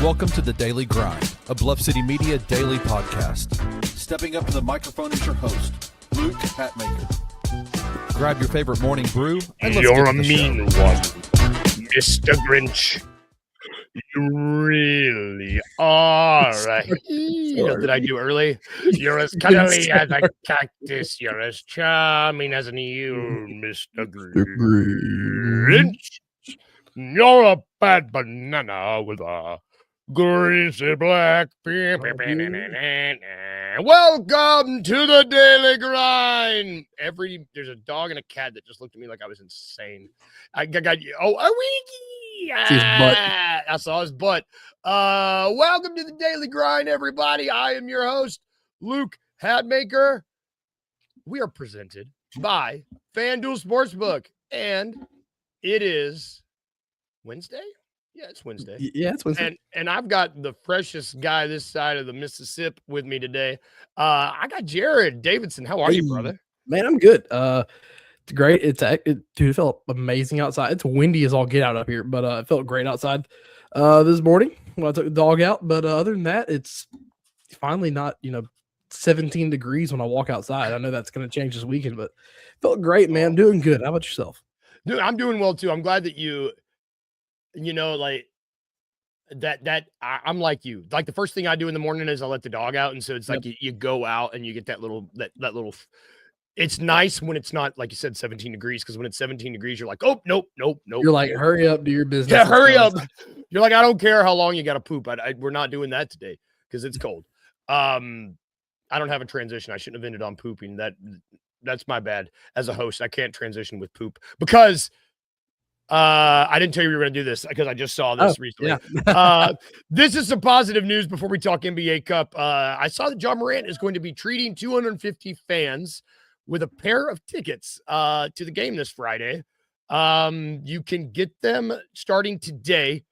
Welcome to The Daily Grind, a Bluff City Media daily podcast. Stepping up to the microphone is your host, Luke Hatmaker. Grab your favorite morning brew and let's You're get a to the mean show. one, Mr. Grinch. You really are. What did I do early? You're as cuddly as a cactus. You're as charming as an eel, Mr. Grinch. You're a bad banana with a greasy black beard. Welcome to the Daily Grind. There's a dog and a cat that just looked at me like I was insane. I got you. Oh, a wee. I saw his butt. Welcome to the Daily Grind, everybody. I am your host, Luke Hatmaker. We are presented by FanDuel Sportsbook, and it is Wednesday? Yeah, it's Wednesday. Yeah, it's Wednesday. And I've got the freshest guy this side of the Mississippi with me today. I got Jared Davidson. How are you, brother? Man, I'm good. It's great. Dude, it felt amazing outside. It's windy as all get out up here, but it felt great outside this morning when I took the dog out. But other than that, it's finally not 17 degrees when I walk outside. I know that's going to change this weekend, but it felt great, man. Doing good. How about yourself? Dude, I'm doing well too. I'm glad that I'm like you. Like the first thing I do in the morning is I let the dog out, and so it's like you go out and you get that little. It's nice when it's not, like you said, 17 degrees, because when it's 17 degrees, you're like, oh, nope. You're like, hurry up, do your business. Yeah, hurry up. You're like, I don't care how long you got to poop. We're not doing that today because it's cold. I don't have a transition. I shouldn't have ended on pooping. That's my bad. As a host, I can't transition with poop because I didn't tell you we were going to do this because I just saw this recently. Yeah. This is some positive news before we talk NBA Cup. I saw that Ja Morant is going to be treating 250 fans with a pair of tickets to the game this Friday. You can get them starting today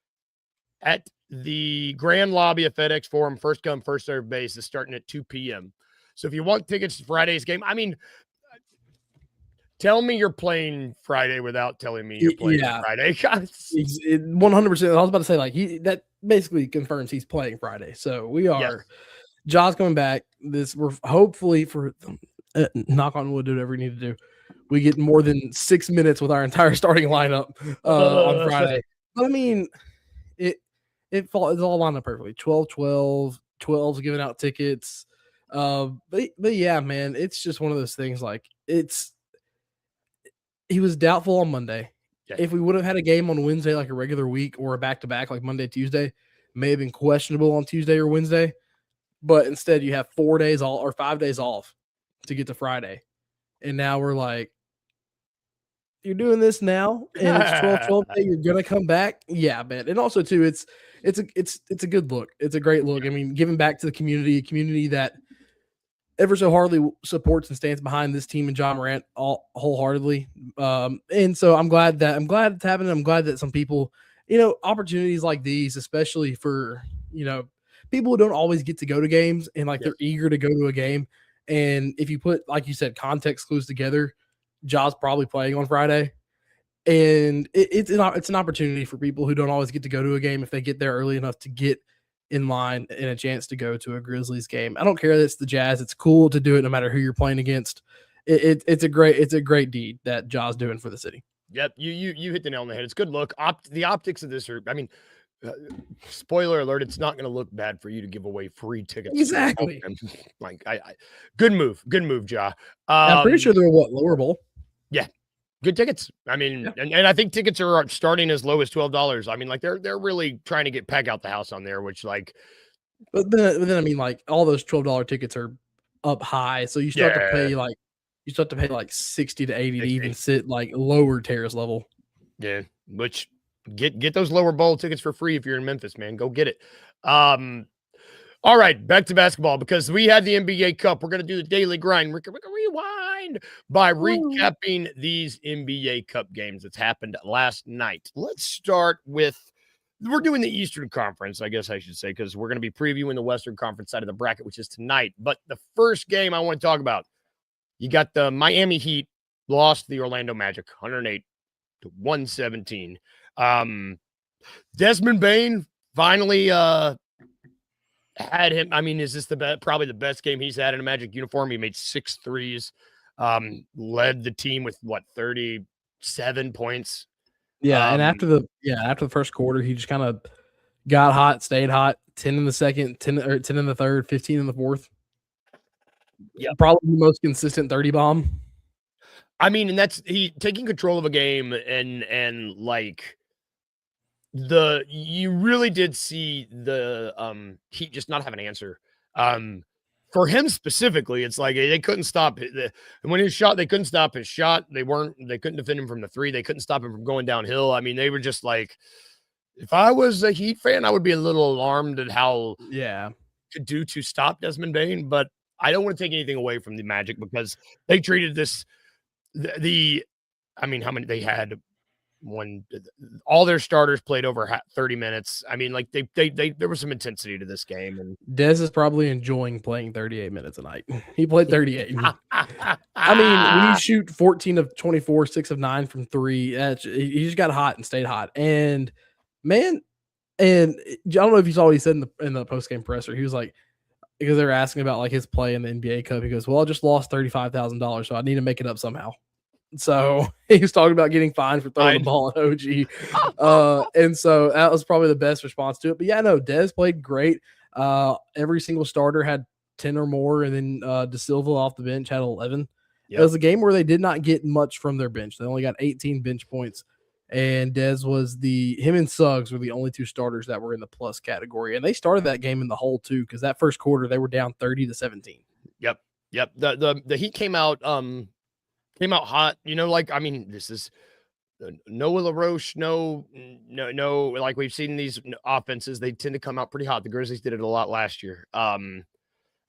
at the Grand Lobby of FedEx Forum. First come, first served basis, starting at 2 p.m. So if you want tickets to Friday's game, I mean, tell me you're playing Friday without telling me you're playing Friday. 100%. I was about to say, like, that basically confirms he's playing Friday. So we are. Yes. Ja's coming back. We're hopefully, for knock on wood, do whatever we need to do, we get more than 6 minutes with our entire starting lineup on Friday. But I mean, it's all lined up perfectly. 12-12, 12's giving out tickets. But yeah, man, it's just one of those things. Like, he was doubtful on Monday. Yeah. If we would have had a game on Wednesday, like a regular week, or a back-to-back like Monday, Tuesday, may have been questionable on Tuesday or Wednesday. But instead, you have 4 days or 5 days off to get to Friday. And now we're like, you're doing this now, and it's 12-12 day, you're gonna come back. Yeah, man. And also too, it's a good look. It's a great look. I mean, giving back to the community, a community that ever so hardly supports and stands behind this team and Ja Morant all wholeheartedly. And so I'm glad it's happening. I'm glad that some people, opportunities like these, especially for, people who don't always get to go to games and they're eager to go to a game. And if you put, like you said, context clues together, Ja's probably playing on Friday. And it's an opportunity for people who don't always get to go to a game, if they get there early enough to get in line and a chance to go to a Grizzlies game. I don't care that it's the Jazz. It's cool to do it no matter who you're playing against. It's a great deed that Ja's doing for the city. Yep, you hit the nail on the head. It's good look. The optics of this are, I mean, spoiler alert, it's not going to look bad for you to give away free tickets. Exactly. Like, good move, Ja. I'm pretty sure they're lower bowl. Yeah. Good tickets. I mean, and I think tickets are starting as low as $12. I mean, like they're really trying to get pack out the house on there, which like. But then I mean, like all those $12 tickets are up high, so you start to pay like 60 to 80 to even sit like lower terrace level. Yeah, which get those lower bowl tickets for free if you're in Memphis, man. Go get it. All right, back to basketball, because we had the NBA Cup. We're going to do the daily grind. We're going to rewind by recapping these NBA Cup games that's happened last night. Let's start with, we're doing the Eastern Conference, I guess I should say, because we're going to be previewing the Western Conference side of the bracket, which is tonight. But the first game I want to talk about, you got the Miami Heat lost the Orlando Magic 108-117. Desmond Bane finally had him. I mean, is this probably the best game he's had in a Magic uniform? He made 6 threes, led the team with 37 points. Yeah, and after the first quarter, he just kind of got hot, stayed hot. 10 in the second, 10 in the third, 15 in the fourth. Yeah, probably the most consistent 30 bomb. I mean, and that's he taking control of a game and like you really did see the Heat just not have an answer. For him specifically, it's like they couldn't stop it. And when he shot, they couldn't stop his shot. They couldn't defend him from the three. They couldn't stop him from going downhill. I mean, they were just like, if I was a Heat fan, I would be a little alarmed at how to do to stop Desmond Bane. But I don't want to take anything away from the Magic because they treated this I mean, how many they had all their starters played over 30 minutes. I mean, like there was some intensity to this game, and Dez is probably enjoying playing 38 minutes a night. He played 38. I mean, when you shoot 14 of 24, 6 of 9 from 3, he just got hot and stayed hot. And man, and I don't know if you saw what he said in the post game presser. He was like, because they were asking about like his play in the NBA Cup. He goes, "Well, I just lost $35,000, so I need to make it up somehow." So he was talking about getting fined for throwing the ball at OG. And so that was probably the best response to it. But yeah, no, Dez played great. Every single starter had 10 or more, and then De Silva off the bench had 11. Yep. It was a game where they did not get much from their bench. They only got 18 bench points. And Dez him and Suggs were the only 2 starters that were in the plus category. And they started that game in the hole too, because that first quarter they were down 30-17. Yep. The Heat came out hot, like, I mean, this is Noah LaRoche, no, like we've seen these offenses, they tend to come out pretty hot. The Grizzlies did it a lot last year. But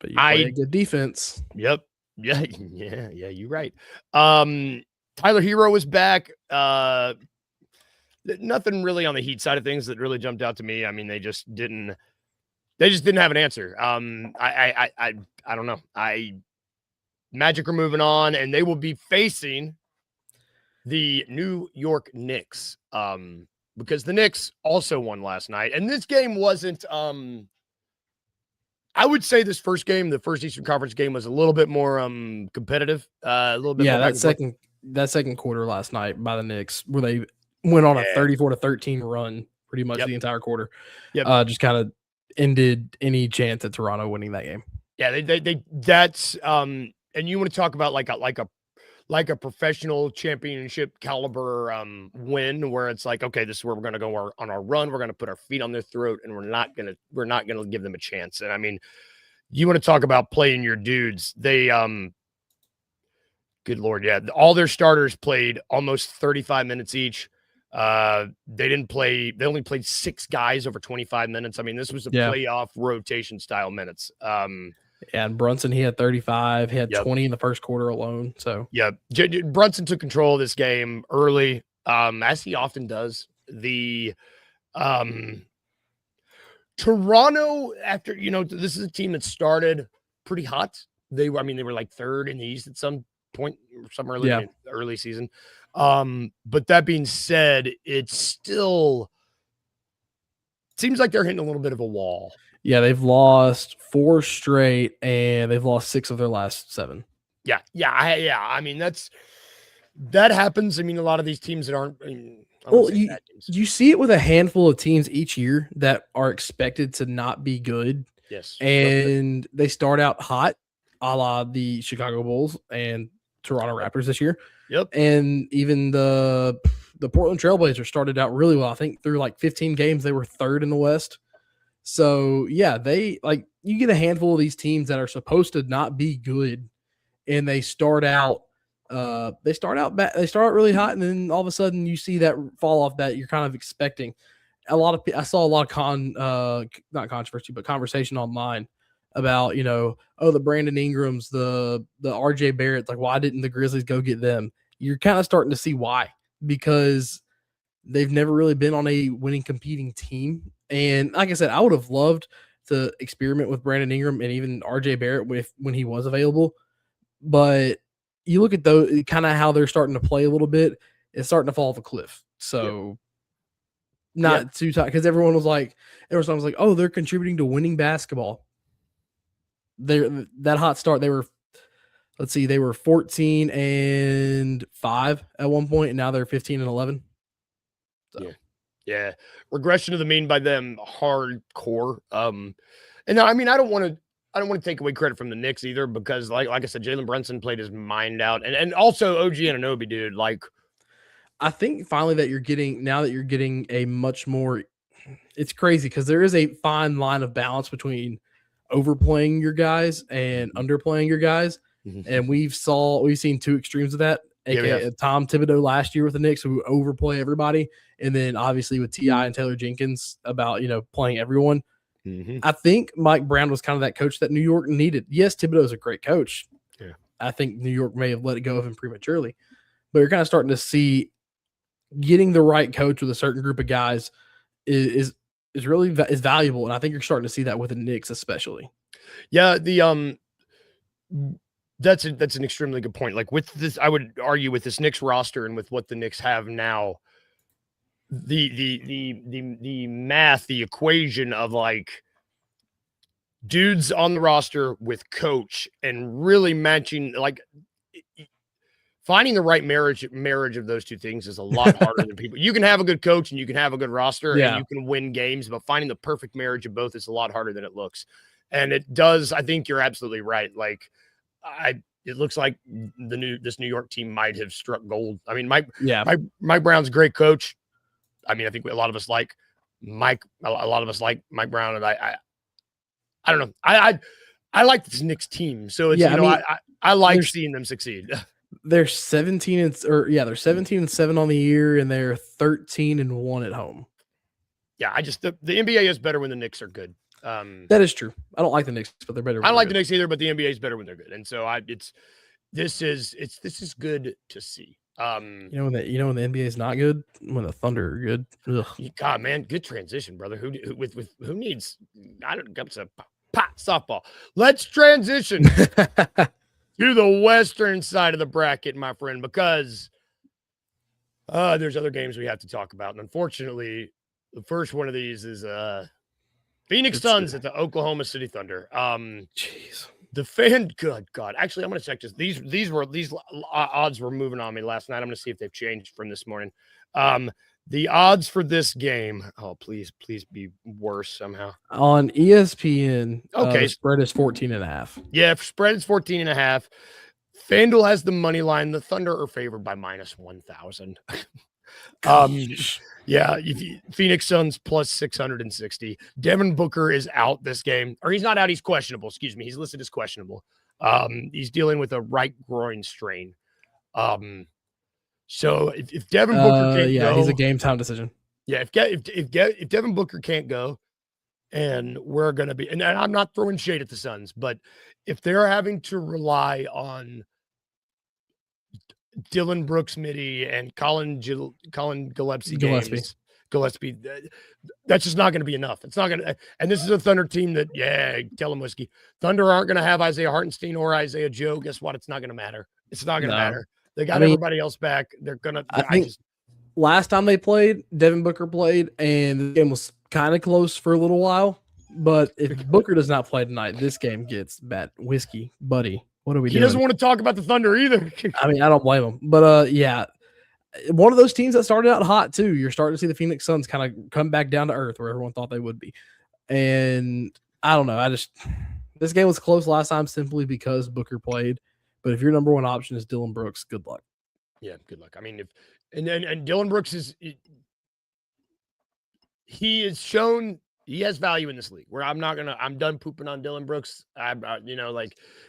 you play a good defense. Yep. Yeah, you're right. Tyler Hero was back. Nothing really on the Heat side of things that really jumped out to me. I mean, they just didn't have an answer. I don't know. Magic are moving on, and they will be facing the New York Knicks because the Knicks also won last night. And this game wasn't I would say this first game, the first Eastern Conference game, was a little bit more competitive. A little bit more that second quarter last night by the Knicks, where they went on a 34-13 run pretty much the entire quarter. Just kind of ended any chance at Toronto winning that game. Yeah, that's and you want to talk about like a professional championship caliber win, where it's like, okay, this is where we're going to go on our run. We're going to put our feet on their throat, and we're not going to give them a chance. And I mean, you want to talk about playing your dudes. They good Lord. Yeah. All their starters played almost 35 minutes each. They only played 6 guys over 25 minutes. I mean, this was a playoff rotation style minutes. And Brunson, he had 35. He had 20 in the first quarter alone. So Brunson took control of this game early, as he often does. The Toronto, after this is a team that started pretty hot. They were like 3rd in the East at some point, somewhere in the early season. But that being said, it still seems like they're hitting a little bit of a wall. Yeah, they've lost 4 straight, and they've lost 6 of their last 7. Yeah. I mean, that happens. I mean, a lot of these teams that aren't. You see it with a handful of teams each year that are expected to not be good. Yes, and they start out hot, a la the Chicago Bulls and Toronto Raptors this year. Yep, and even the Portland Trailblazers started out really well. I think through like 15 games, they were 3rd in the West. So yeah, you get a handful of these teams that are supposed to not be good, and they start out really hot, and then all of a sudden you see that fall off that you're kind of expecting. I saw a lot of not controversy, but conversation online about, the Brandon Ingrams, the RJ Barretts, like, why didn't the Grizzlies go get them? You're kind of starting to see why, because they've never really been on a winning competing team. And like I said, I would have loved to experiment with Brandon Ingram and even RJ Barrett when he was available. But you look at those, kind of how they're starting to play a little bit, it's starting to fall off a cliff. So not too tight because everyone was like, oh, they're contributing to winning basketball. That hot start, they were 14-5 at one point, and now they're 15-11. So. Yeah. Regression to the mean by them, hardcore. And now, I mean, I don't want to take away credit from the Knicks either, because like I said, Jalen Brunson played his mind out, and also OG Anunoby, dude. Like, I think finally that you're getting a much more. It's crazy because there is a fine line of balance between overplaying your guys and underplaying your guys, and we've seen two extremes of that. AKA Tom Thibodeau last year with the Knicks, who overplay everybody, and then obviously with T.I. and Taylor Jenkins about playing everyone. I think Mike Brown was kind of that coach that New York needed. Yes, Thibodeau is a great coach. Yeah. I think New York may have let it go of him prematurely, but you're kind of starting to see getting the right coach with a certain group of guys is valuable, and I think you're starting to see that with the Knicks especially. Yeah, that's an extremely good point. Like with this, I would argue with this Knicks roster and with what the Knicks have now, the math, the equation of like dudes on the roster with coach and really matching, like finding the right marriage of those two things is a lot harder than people. You can have a good coach and you can have a good roster and you can win games, but finding the perfect marriage of both is a lot harder than it looks. And it does. I think you're absolutely right. Like it looks like this New York team might have struck gold. I mean, Mike Brown's a great coach. I mean, I think a lot of us like Mike. A lot of us like Mike Brown, and I don't know. I like this Knicks team, so it's I like seeing them succeed. They're 17-7 on the year, and they're 13-1 at home. Yeah, the NBA is better when the Knicks are good. That is true. I don't like the Knicks, but they're better. I don't like the Knicks either, but the NBA is better when they're good, and so this is good to see. When the NBA is not good, when the Thunder are good. Ugh. God, man, good transition, brother. Who needs? I don't get to pot softball. Let's transition to the western side of the bracket, my friend, because there's other games we have to talk about, and unfortunately, the first one of these is Phoenix Suns at the Oklahoma City Thunder. Jeez. Good God. Actually, I'm going to check this. These odds were moving on me last night. I'm going to see if they've changed from this morning. The odds for this game. Oh, please be worse somehow. On ESPN, okay, spread is 14.5. Yeah, spread is 14.5. FanDuel has the money line. The Thunder are favored by -1,000. Yeah, Phoenix Suns plus 660. Devin Booker is out this game, or he's not out. He's questionable. Excuse me. He's listed as questionable. He's dealing with a right groin strain. So if Devin Booker can't go, he's a game time decision. Yeah, if Devin Booker can't go, and we're gonna be, and I'm not throwing shade at the Suns, but if they're having to rely on Dylan Brooks midi and Colin Gillespie, that's just not going to be enough. It's not going to, and this is a Thunder team that, tell them whiskey. Thunder aren't going to have Isaiah Hartenstein or Isaiah Joe. Guess what? It's not going to matter. It's not going to matter. They got everybody else back. They're going to, I think last time they played, Devin Booker played, and the game was kind of close for a little while. But if Booker does not play tonight, this game gets bad. Whiskey, buddy. What are we doing? He doesn't want to talk about the Thunder either. I mean, I don't blame him. But, one of those teams that started out hot, too. You're starting to see the Phoenix Suns kind of come back down to earth where everyone thought they would be. And I don't know. This game was close last time simply because Booker played. But if your number one option is Dylan Brooks, good luck. Yeah, good luck. I mean, and Dylan Brooks he has shown he has value in this league where I'm done pooping on Dylan Brooks.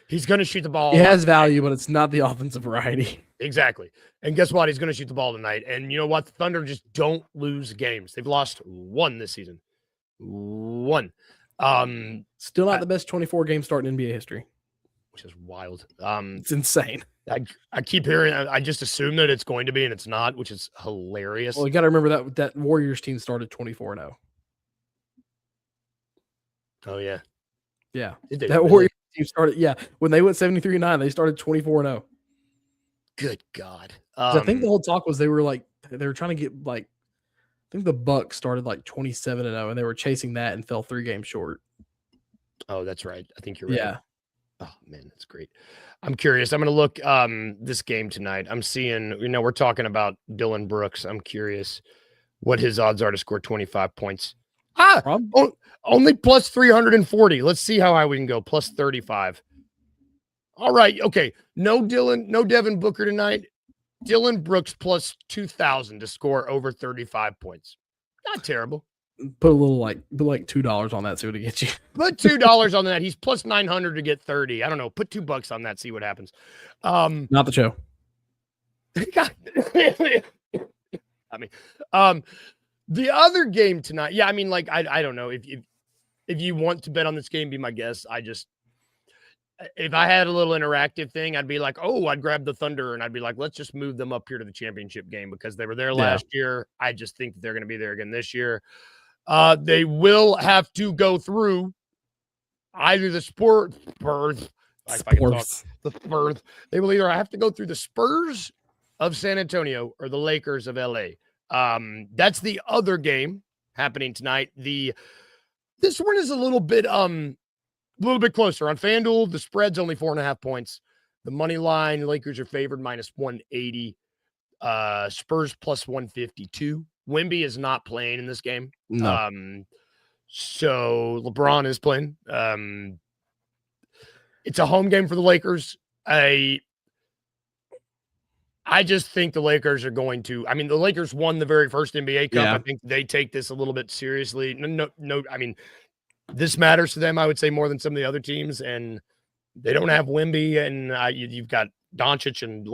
He's going to shoot the ball. He has value, but it's not the offensive variety. Exactly. And guess what? He's going to shoot the ball tonight. And you know what? The Thunder just don't lose games. They've lost one this season. One. Still not the best 24-game start in NBA history. Which is wild. It's insane. I keep hearing, I just assume that it's going to be, and it's not, which is hilarious. Well, you got to remember that Warriors team started 24-0. Oh, yeah. Yeah. That really? Warriors team started, when they went 73-9, they started 24-0. Good God. I think the whole talk was they were trying to get, I think the Bucks started like 27-0, and they were chasing that and fell 3 games short. Oh, that's right. I think you're right. Yeah. Oh man, that's great. I'm curious. I'm going to look this game tonight. I'm seeing, we're talking about Dylan Brooks. I'm curious what his odds are to score 25 points. Only plus 340. Let's see how high we can go. Plus 35. All right. Okay. No Devin Booker tonight. Dylan Brooks plus 2,000 to score over 35 points. Not terrible. Put a little put $2 on that, see what it gets you. Put $2 on that. He's plus 900 to get 30. I don't know. Put $2 on that, see what happens. Not the show. The other game tonight. Yeah, I mean, like, I don't know. If you want to bet on this game, be my guest. If I had a little interactive thing, I'd be like, I'd grab the Thunder and I'd be like, let's just move them up here to the championship game because they were there last year. I just think that they're going to be there again this year. They will have to go through either the Spurs. They will either have to go through the Spurs of San Antonio or the Lakers of LA. That's the other game happening tonight. This one is a little bit closer on FanDuel. The spread's only 4.5 points. The money line, Lakers are favored minus 180. Spurs plus 152. Wemby is not playing in this game. No. So LeBron is playing. It's a home game for the Lakers. I just think the Lakers are going to. I mean, the Lakers won the very first NBA Cup. Yeah. I think they take this a little bit seriously. No. I mean, this matters to them, I would say, more than some of the other teams. And they don't have Wemby, and you've got Doncic, and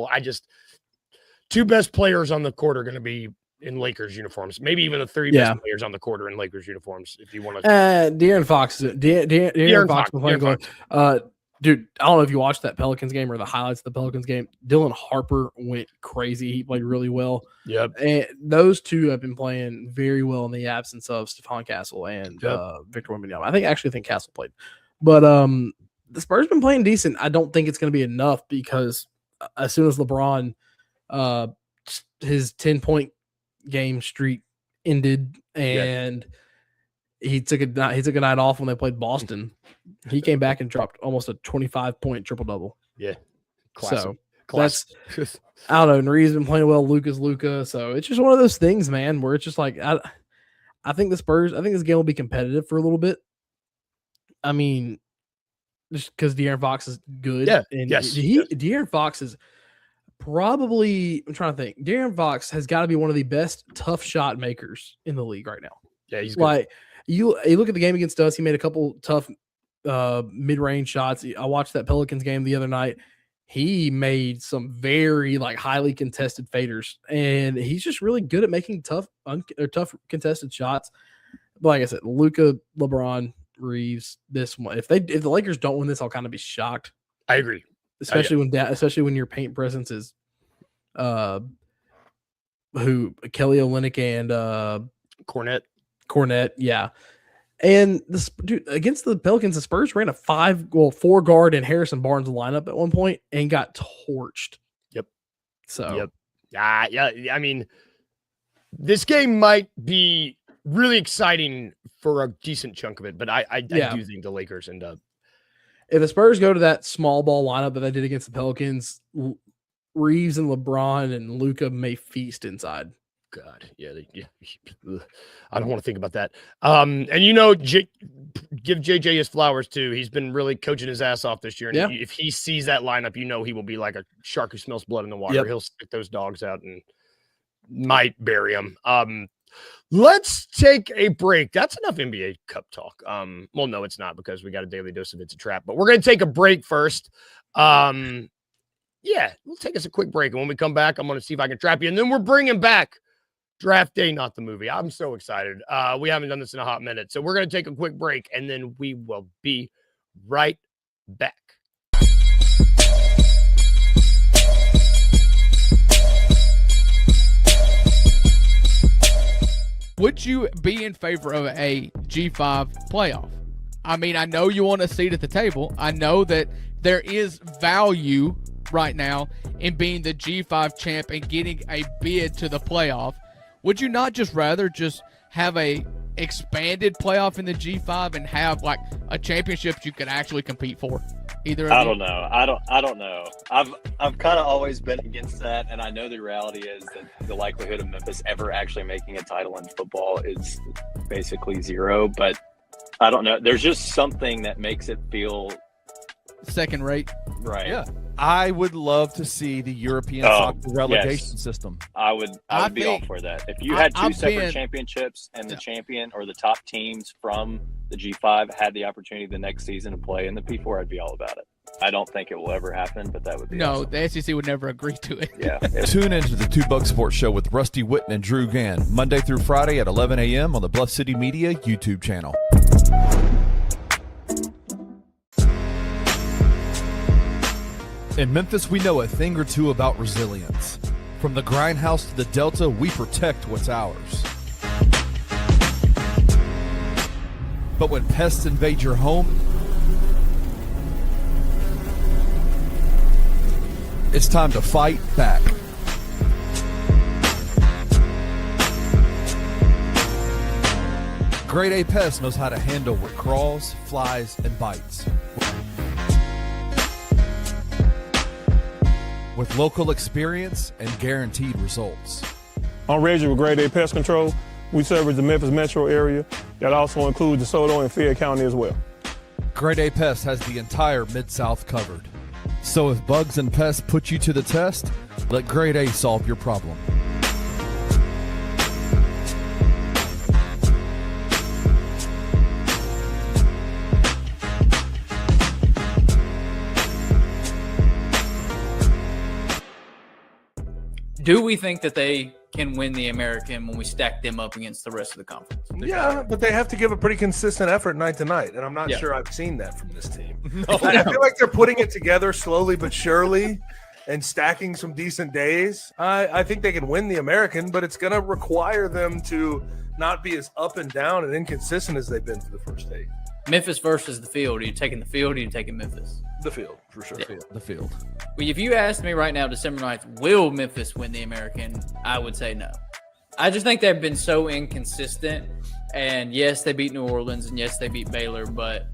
two best players on the court are going to be in Lakers uniforms. Maybe even the 3 best players on the court are in Lakers uniforms. If you want to, De'Aaron Fox. De'Aaron Fox. Dude, I don't know if you watched that Pelicans game or the highlights of the Pelicans game. Dylan Harper went crazy. He played really well. Yep. And those two have been playing very well in the absence of Stephon Castle and Victor Wembanyama. I think Castle played. But the Spurs been playing decent. I don't think it's going to be enough because as soon as LeBron his 10-point game streak ended and he took a night off when they played Boston. He came back and dropped almost a 25-point triple-double. Yeah. So that's, I don't know. Nari's been playing well. Luka's Luka. So it's just one of those things, man, where it's just like, I think this game will be competitive for a little bit. I mean, just because De'Aaron Fox is good. Yeah. And De'Aaron Fox is probably, I'm trying to think. De'Aaron Fox has got to be one of the best tough shot makers in the league right now. Yeah, he's good. Like, you look at the game against us, he made a couple tough mid-range shots. I watched that Pelicans game the other night. He made some very highly contested faders, and he's just really good at making tough contested shots. But like I said, Luka, LeBron, Reeves, this one. If the Lakers don't win this, I'll kind of be shocked. I agree. Especially when your paint presence is Kelly Olynyk and Cornette, yeah. And against the Pelicans, the Spurs ran a 4 guard and Harrison Barnes lineup at one point and got torched. Yep. So, yep. Yeah. I mean, this game might be really exciting for a decent chunk of it, but I do think the Lakers end up. If the Spurs go to that small ball lineup that they did against the Pelicans, Reeves and LeBron and Luka may feast inside. God, yeah. I don't want to think about that. And give JJ his flowers too. He's been really coaching his ass off this year. And if he sees that lineup, he will be like a shark who smells blood in the water. Yep. He'll stick those dogs out and might bury them. Let's take a break. That's enough NBA Cup talk. Well, no, it's not because we got a daily dose of It's a Trap. But we're going to take a break first. We'll take us a quick break. And when we come back, I'm going to see if I can trap you. And then we're bringing back Draft Day, Not the Movie. I'm so excited. We haven't done this in a hot minute. So we're going to take a quick break, and then we will be right back. Would you be in favor of a G5 playoff? I mean, I know you want a seat at the table. I know that there is value right now in being the G5 champ and getting a bid to the playoff. would you not just rather just have a expanded playoff in the G5 and have like a championship you could actually compete for? I don't know. I don't know. I've kind of always been against that, and I know the reality is that the likelihood of Memphis ever actually making a title in football is basically zero. But I don't know. There's just something that makes it feel second rate. Right. Yeah. I would love to see the European soccer relegation system. I would be all for that. If you had two separate championships and the champion or the top teams from the G5 had the opportunity the next season to play in the P4, I'd be all about it. I don't think it will ever happen, but that would be awesome. The SEC would never agree to it. Yeah. Tune into the Two Buck Sports Show with Rusty Witten and Drew Gann, Monday through Friday at 11 a.m. on the Bluff City Media YouTube channel. In Memphis, we know a thing or two about resilience. From the grindhouse to the Delta, we protect what's ours. But when pests invade your home, it's time to fight back. Grade A Pest knows how to handle what crawls, flies, and bites. With local experience and guaranteed results. I'm Reggie with Grade A Pest Control. We service the Memphis metro area. That also includes DeSoto and Fayette County as well. Grade A Pest has the entire Mid-South covered. So if bugs and pests put you to the test, let Grade A solve your problem. Do we think that they can win the American when we stack them up against the rest of the conference? Yeah, but they have to give a pretty consistent effort night to night, and I'm not sure I've seen that from this team. I feel like they're putting it together slowly but surely and stacking some decent days. I think they can win the American, but it's going to require them to not be as up and down and inconsistent as they've been for the first 8. Memphis versus the field. Are you taking the field or are you taking Memphis? The field, for sure. Yeah. The field. Well, if you asked me right now, December 9th, will Memphis win the American? I would say no. I just think they've been so inconsistent. And yes, they beat New Orleans, and yes, they beat Baylor, but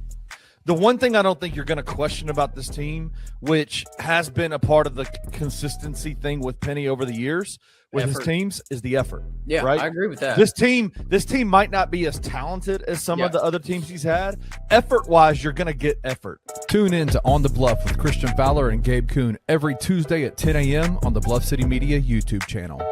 the one thing I don't think you're going to question about this team, which has been a part of the consistency thing with Penny over the years with his teams, is the effort. Yeah, right? I agree with that. This team might not be as talented as some of the other teams he's had. Effort-wise, you're going to get effort. Tune in to On the Bluff with Christian Fowler and Gabe Kuhn every Tuesday at 10 a.m. on the Bluff City Media YouTube channel.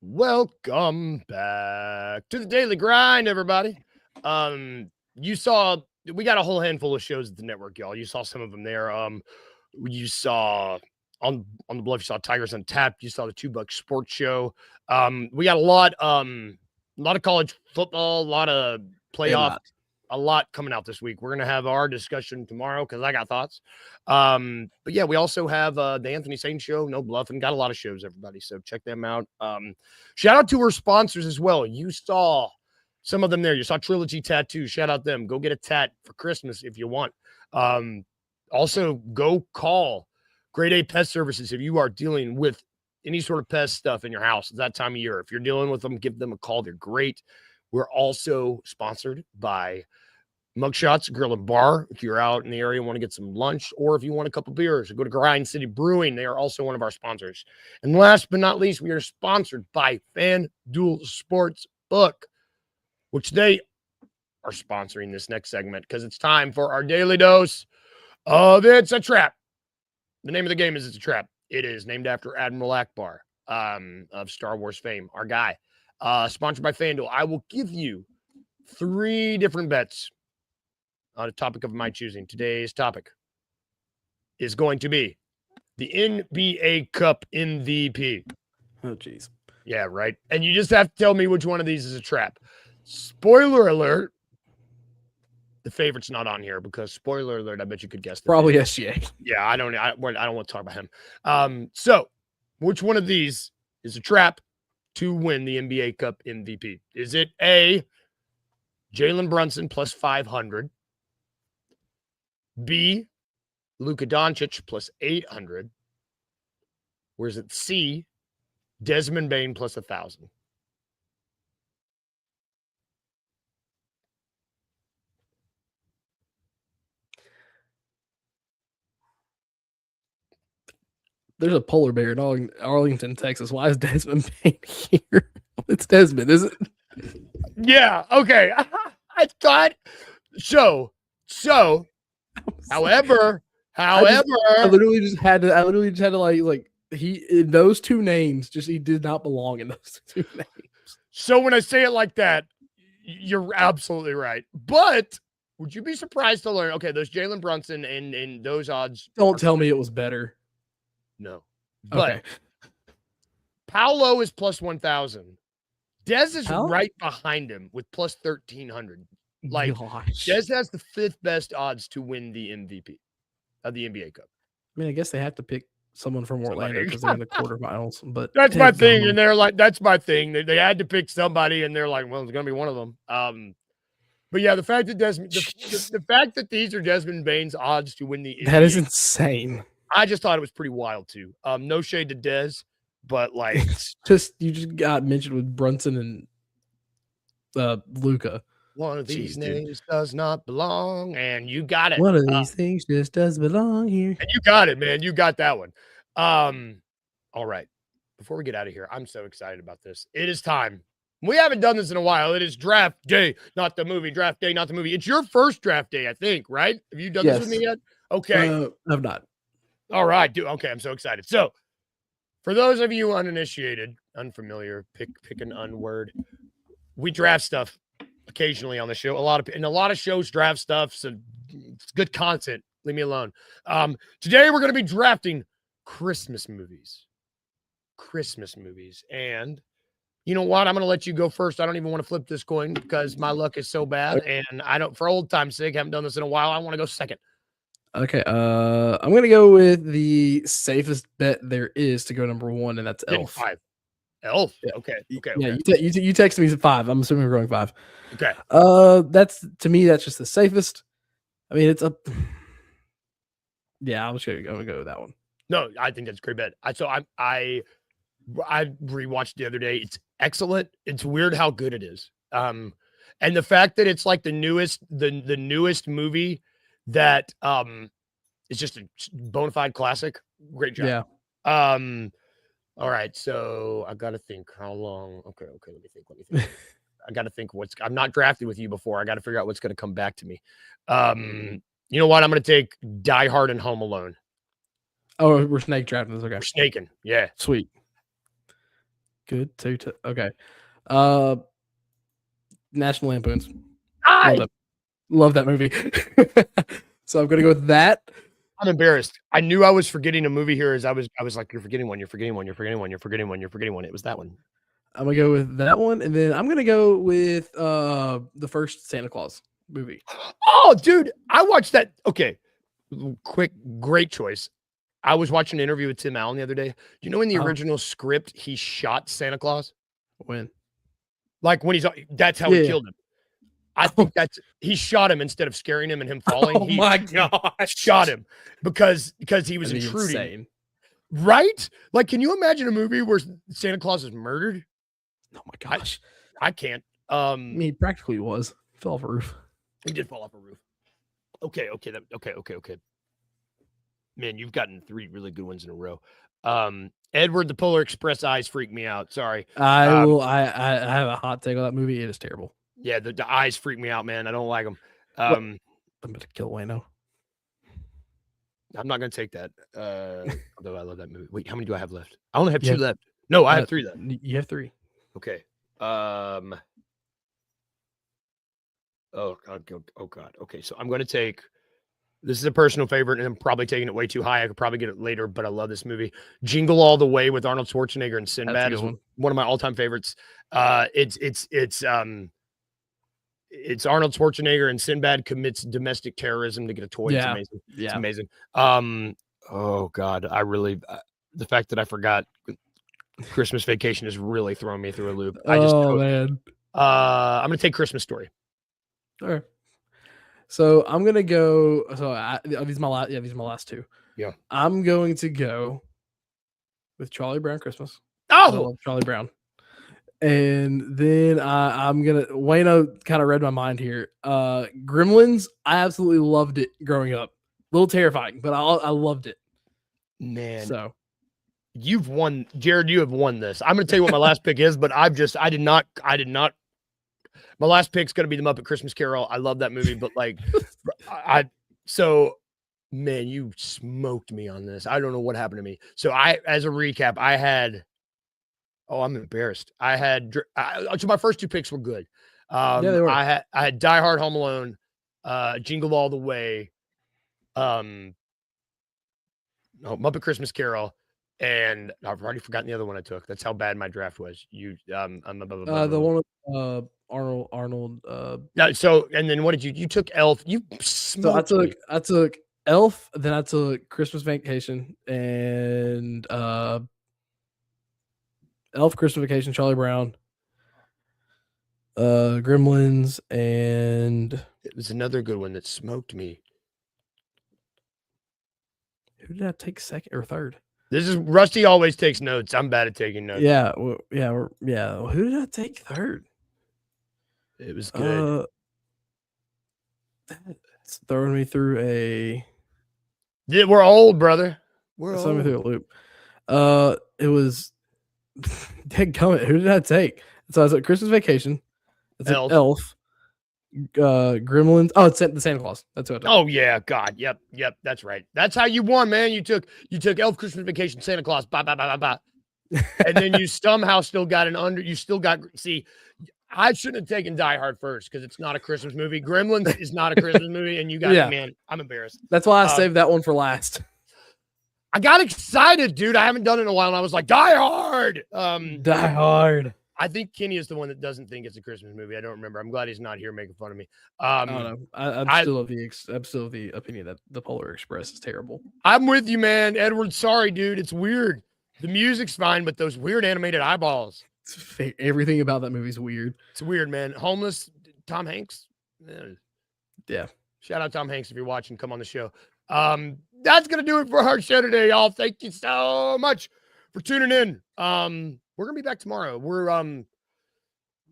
Welcome back to the Daily Grind, everybody. You saw we got a whole handful of shows at the network, y'all. You saw some of them there. You saw on the Bluff, you saw Tigers Untapped. You saw the Two Buck Sports Show. We got a lot of college football, a lot of playoff, a lot coming out this week. We're gonna have our discussion tomorrow because I got thoughts. But yeah, we also have the Anthony Sain Show, No Bluffing. Got a lot of shows, everybody. So check them out. Shout out to our sponsors as well. You saw some of them there. You saw Trilogy Tattoo. Shout out them. Go get a tat for Christmas if you want. Also, go call Grade A Pest Services if you are dealing with any sort of pest stuff in your house. It's that time of year. If you're dealing with them, give them a call. They're great. We're also sponsored by Mugshots Grill and Bar. If you're out in the area and want to get some lunch, or if you want a couple beers, go to Grind City Brewing. They are also one of our sponsors. And last but not least, we are sponsored by FanDuel Sportsbook, which they are sponsoring this next segment because it's time for our daily dose of It's a Trap. The name of the game is It's a Trap. It is named after Admiral Akbar of Star Wars fame, our guy. Sponsored by FanDuel. I will give you 3 different bets on a topic of my choosing. Today's topic is going to be the NBA Cup MVP. Oh, jeez. Yeah, right. And you just have to tell me which one of these is a trap. Spoiler alert. The favorite's not on here because, spoiler alert, I bet you could guess. Probably SGA. Yeah, I don't want to talk about him. So, which one of these is a trap to win the NBA Cup MVP? Is it A, Jalen Brunson plus 500. B, Luka Doncic plus 800. Where's it? C, Desmond Bane plus 1,000. There's a polar bear in Arlington, Texas. Why is Desmond Bane here? It's Desmond, is it? Yeah. Okay. I thought so. However, I literally just had to like he in those two names. Just he did not belong in those two names. So when I say it like that, you're absolutely right. But would you be surprised to learn? Okay, those Jalen Brunson and those odds. Don't tell me it was better. No. But Okay. Paolo is plus 1,000. Dez is How? right behind him with plus 1,300. Like, Gosh. Dez has the 5th best odds to win the MVP of the NBA Cup. I mean, I guess they have to pick someone from Orlando because they're in the quarterfinals. But That's my thing. And they're like, that's my thing. They had to pick somebody, and they're like, well, it's gonna be one of them. But yeah, the fact that the fact that these are Desmond Bane's odds to win the NBA, that is insane. I just thought it was pretty wild too. No shade to Dez, but like You just got mentioned with Brunson and Luka. one of these names does not belong, and you got it. One of these things just does belong here. And you got it, man. You got that one. All right. Before we get out of here, I'm so excited about this. It is time. We haven't done this in a while. It is draft day, not the movie. Draft day, not the movie. It's your first draft day, I think, right? Have you done this with me yet? Okay. I've not. All right, dude. Okay, I'm so excited. So, for those of you uninitiated, unfamiliar, pick an unword. We draft stuff occasionally on the show. A lot of shows draft stuff, so it's good content. Leave me alone. Today we're going to be drafting Christmas movies. And you know what? I'm going to let you go first. I don't even want to flip this coin because my luck is so bad, and I don't. For old time's sake, haven't done this in a while. I want to go second. Okay. I'm gonna go with the safest bet there is to go number one, and that's Elf. 5. Elf. Yeah. Okay. Yeah. You texted me 5. I'm assuming we're going 5. Okay. That's to me. That's just the safest. I mean, it's a. Yeah, I'm just gonna go with that one. No, I think that's a great bet. I rewatched the other day. It's excellent. It's weird how good it is. And the fact that it's like the newest movie that is just a bona fide classic. Great job. Yeah. All right. So I gotta think how long. Okay. Let me think. I gotta think I'm not drafted with you before. I gotta figure out what's gonna come back to me. You know what? I'm gonna take Die Hard and Home Alone. Oh, we're snake drafting this. Okay. We're snaking. Yeah. Sweet. Good. Okay. National Lampoons. Love that movie. So I'm gonna go with that. I'm embarrassed. I knew I was forgetting a movie here as I was like, you're forgetting one. It was that one. I'm gonna go with that one, and then I'm gonna go with the first Santa Claus movie. Oh, dude, I watched that. Okay, great choice. I was watching an interview with Tim Allen the other day. You know, in the original script, he shot Santa Claus. When? Like when that's how he killed him. I think he shot him instead of scaring him and him falling. My God, shot him because he was intruding. Insane. Right? Like, can you imagine a movie where Santa Claus is murdered? Oh my gosh, I can't. I mean, he practically was. He fell off a roof. He did fall off a roof. Okay. Man, you've gotten 3 really good ones in a row. Edward the Polar Express eyes freak me out. Sorry. I have a hot take on that movie. It is terrible. Yeah, the eyes freak me out, man. I don't like them. I'm going to kill Wayno. I'm not going to take that. Although I love that movie. Wait, how many do I have left? I only have 2 left. No, I have 3 left. You have 3. Okay. Oh God. Okay, so I'm going to take. This is a personal favorite, and I'm probably taking it way too high. I could probably get it later, but I love this movie. Jingle All the Way with Arnold Schwarzenegger and Sinbad is one of my all-time favorites. It's Arnold Schwarzenegger and Sinbad commits domestic terrorism to get a toy. Yeah. It's amazing. Yeah. It's amazing. Oh God, the fact that I forgot Christmas Vacation is really throwing me through a loop. Man. I'm gonna take Christmas Story. All right. So I'm gonna go. So these are my last. Yeah, these are my last two. Yeah. I'm going to go with Charlie Brown Christmas. Oh, I love Charlie Brown. And then I'm gonna Wayno kind of read my mind here. Gremlins, I absolutely loved it growing up. A little terrifying, but I loved it. Man. So you've won, Jared. You have won this. I'm going to tell you what my last pick is, but I did not. My last pick's going to be the Muppet Christmas Carol. I love that movie, but like, man, you smoked me on this. I don't know what happened to me. So as a recap, I had. Oh, I'm embarrassed. So my first two picks were good. Yeah, they were. I had Die Hard, Home Alone, Jingle All the Way, Muppet Christmas Carol, and I've already forgotten the other one I took. That's how bad my draft was. The one with Arnold. Yeah. So and then what did you took Elf? You smoked me. I took Elf, then I took Christmas Vacation and Elf, Christmas Vacation, Charlie Brown, Gremlins, and it was another good one that smoked me. Who did I take second or third? This is Rusty always takes notes. I'm bad at taking notes. Yeah, yeah. Who did I take third? It was good. It's throwing me through a. Yeah, we're old, brother. We're old. Throwing me through a loop. It was. Who did I take? So I was at Christmas Vacation. It's Elf. Gremlins. Oh, it's the Santa Claus. That's what I took. Oh yeah, God. Yep. That's right. That's how you won, man. You took Elf, Christmas Vacation, Santa Claus. Ba. And then you somehow still got see, I shouldn't have taken Die Hard first because it's not a Christmas movie. Gremlins is not a Christmas movie, and you got it, man. I'm embarrassed. That's why I saved that one for last. I got excited, dude. I haven't done it in a while, and I was like, Die Hard. Die Hard. I think Kenny is the one that doesn't think it's a Christmas movie. I don't remember. I'm glad he's not here making fun of me. I don't know. I'm still of the opinion that the Polar Express is terrible. I'm with you, man. Edward, sorry, dude. It's weird. The music's fine, but those weird animated eyeballs. Everything about that movie is weird. It's weird, man. Homeless Tom Hanks. Yeah. Shout out Tom Hanks if you're watching. Come on the show. That's gonna do it for our show today, y'all. Thank you so much for tuning in. We're gonna be back tomorrow. We're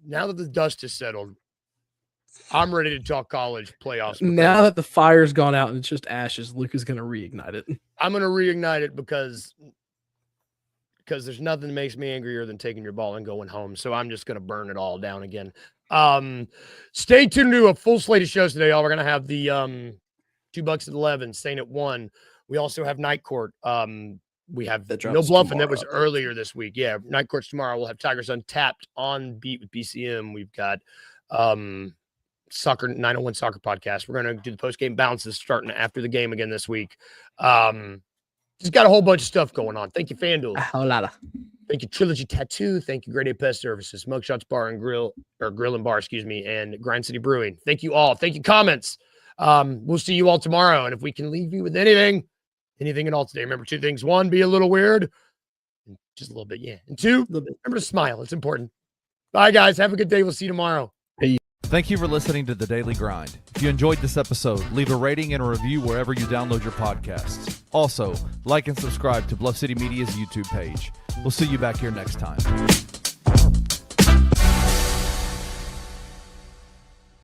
now that the dust has settled, I'm ready to talk college playoffs. Now that the fire's gone out and it's just ashes, Luke is gonna reignite it. I'm gonna reignite it because there's nothing that makes me angrier than taking your ball and going home. So I'm just gonna burn it all down again. Stay tuned to a full slate of shows today, y'all. We're gonna have the $2 at 11, staying at 1. We also have Night Court. We have No Bluffing that was earlier this week. Yeah, Night Court's tomorrow. We'll have Tigers Untapped on beat with BCM. We've got Soccer 901 Soccer Podcast. We're going to do the post-game bounces starting after the game again this week. Just got a whole bunch of stuff going on. Thank you, FanDuel. A whole lot of. Thank you, Trilogy Tattoo. Thank you, Grade A Pest Services, Mugshots Bar and Grill, or Grill and Bar, and Grind City Brewing. Thank you all. Thank you, comments. We'll see you all tomorrow. And if we can leave you with anything at all today, remember 2 things. 1, be a little weird. Just a little bit, yeah. And 2, remember to smile. It's important. Bye, guys. Have a good day. We'll see you tomorrow. Hey. Thank you for listening to The Daily Grind. If you enjoyed this episode, leave a rating and a review wherever you download your podcasts. Also, like and subscribe to Bluff City Media's YouTube page. We'll see you back here next time.